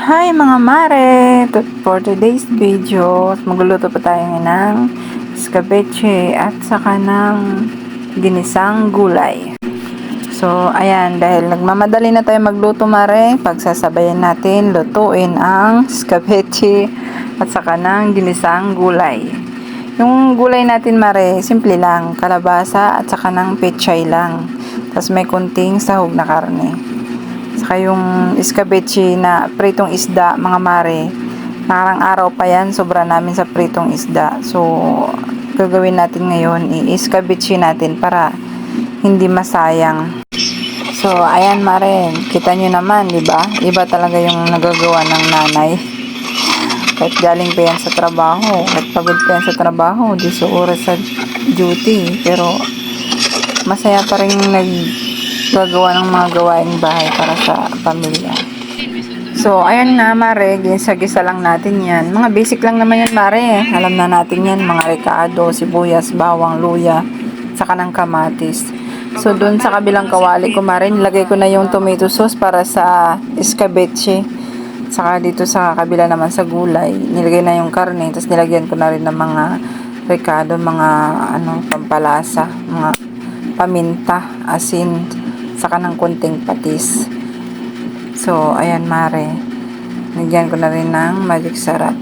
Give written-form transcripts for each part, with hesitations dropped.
Hi mga mare! For today's video, magluluto pa tayo ngayon ng escabeche at saka ng ginisang gulay. So, ayan, dahil nagmamadali na tayo magluto mare, pagsasabayan natin lutuin ang escabeche at saka ng ginisang gulay. Yung gulay natin mare, simple lang, kalabasa at saka ng pechay lang. Tapos may kunting sahog na karne. Saka yung escabeche na pritong isda, mga mare. Nakarang araw pa yan, sobra namin sa pritong isda. So, gagawin natin ngayon, i-escabeche natin para hindi masayang. So, ayan mare, kita nyo naman, di ba? Iba talaga yung nagagawa ng nanay. Kahit galing pa yan sa trabaho, kahit pagod pa yan sa trabaho, 10 oras sa duty. Pero, masaya pa rin gagawa ng mga gawaing bahay para sa pamilya. So, ayun na, mare, gisa-gisa lang natin yan. Mga basic lang naman yan, mare. Alam na natin yan, mga rekado, sibuyas, bawang, luya, saka ng kamatis. So, dun sa kabilang kawali ko, mare, nilagay ko na yung tomato sauce para sa escabeche. Saka dito sa kabila naman sa gulay, nilagay na yung karne, tapos nilagyan ko na rin ng mga rekado, mga pampalasa, mga paminta, asin, saka ng kunting patis. So, ayan mare. Nagyan ko na rin ng magic sarap.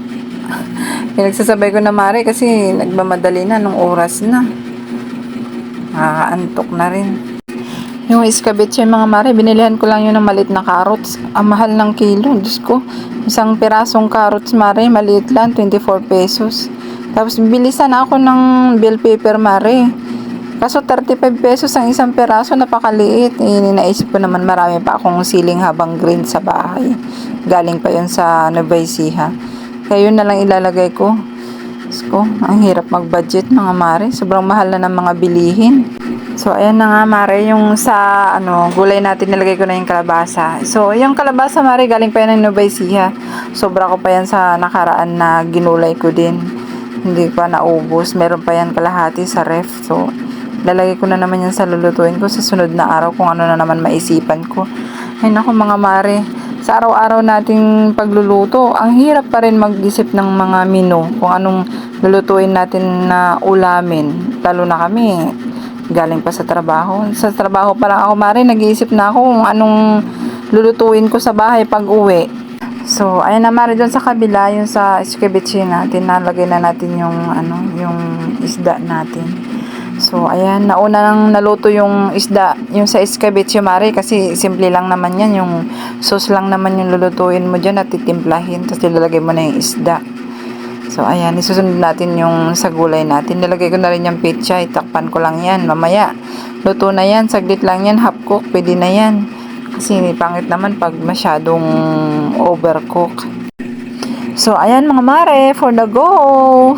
Pinagsasabay ko na mare kasi nagmamadali na nung oras na. Nakakaantok na rin. Yung escabeche mga mare, binilihan ko lang yun ng maliit na carrots. Ang mahal ng kilo. Diyos ko, isang pirasong carrots mare, maliit lang, 24 pesos. Tapos bilisan ako ng bell pepper mare. Kaso 35 pesos ang isang peraso, napakaliit. Naisip ko naman marami pa akong siling habang green sa bahay. Galing pa yun sa Nueva Ecija. Kaya yun na lang ilalagay ko. So, ang hirap mag-budget mga mare. Sobrang mahal na ng mga bilihin. So, ayan na nga mare, yung sa gulay natin nilagay ko na yung kalabasa. So, yung kalabasa mare, galing pa yan ng Nueva Ecija. Sobra ko pa yan sa nakaraan na ginulay ko din. Hindi pa naubos. Meron pa yan kalahati sa ref. So, lalagay ko na naman yan sa lulutuin ko sa sunod na araw kung ano na naman maisipan ko. Ay naku mga mare, sa araw-araw nating pagluluto, ang hirap pa rin mag-isip ng mga menu kung anong lulutuin natin na ulamin. Lalo na kami, galing pa sa trabaho. Sa trabaho pa lang ako mare, nag-iisip na ako kung anong lulutuin ko sa bahay pag uwi. So, ayan na mare, doon sa kabila, yung sa escabeche natin, nalagay na natin yung yung isda natin. So, ayan, nauna nang naluto yung isda, yung sa escabeche mare, kasi simple lang naman yan, yung sauce lang naman yung lulutuin mo dyan at titimplahin, tapos ilalagay mo na yung isda. So, ayan, isusunod natin yung sa gulay natin. Nilagay ko na rin yung pechay, takpan ko lang yan, mamaya. Luto na yan, saglit lang yan, half cook, pwede na yan. Kasi pangit naman pag masyadong overcook. So, ayan mga mare, for the go!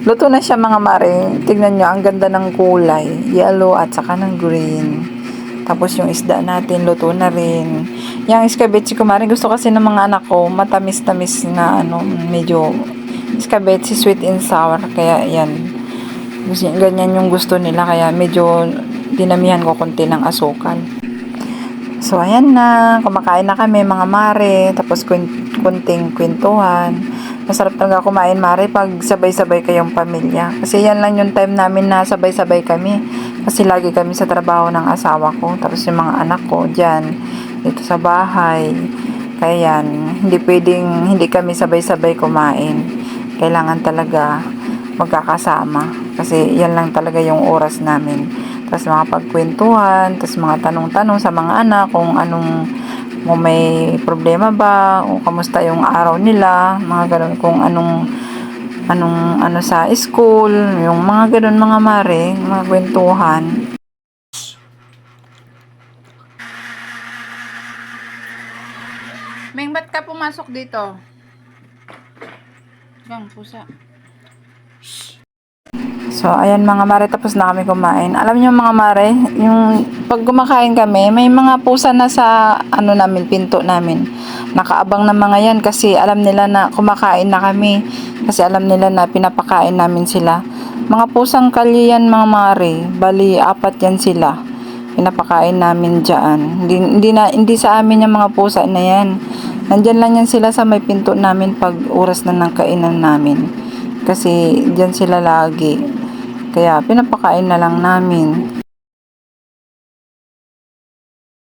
Luto na siya mga mare. Tignan nyo, ang ganda ng kulay. Yellow at saka ng green. Tapos yung isda natin, luto na rin. Yung escabeche ko mare, gusto kasi ng mga anak ko, matamis-tamis na medyo escabeche, sweet and sour. Kaya yan, ganyan yung gusto nila. Kaya medyo dinamihan ko konti ng asukal. So, ayan na. Kumakain na kami, mga mare. Tapos, kunting kwentuhan. Masarap talaga kumain, mare, pag sabay-sabay kayong pamilya. Kasi yan lang yung time namin na sabay-sabay kami. Kasi lagi kami sa trabaho ng asawa ko. Tapos, yung mga anak ko dyan, dito sa bahay. Kaya yan, hindi pwedeng hindi kami sabay-sabay kumain. Kailangan talaga magkakasama. Kasi yan lang talaga yung oras namin. Tapos mga pagkwentuhan, tapos mga tanong-tanong sa mga anak kung may problema ba, o kamusta yung araw nila, mga ganun, kung anong sa school, yung mga ganun mga mare, mga kwentuhan. Meng, ba't ka pumasok dito? Gang, pusa. So, ayan mga mare, tapos na kami kumain. Alam niyo mga mare, yung pag kumakain kami, may mga pusa na sa namin, pinto namin. Nakaabang na mga yan kasi alam nila na kumakain na kami. Kasi alam nila na pinapakain namin sila. Mga pusang kalye yan mga mare, bali 4 yan sila. Pinapakain namin dyan. Hindi sa amin yung mga pusa na yan. Nandyan lang yan sila sa may pinto namin pag oras na ng kainan namin. Kasi dyan sila lagi. Kaya pinapakain na lang namin.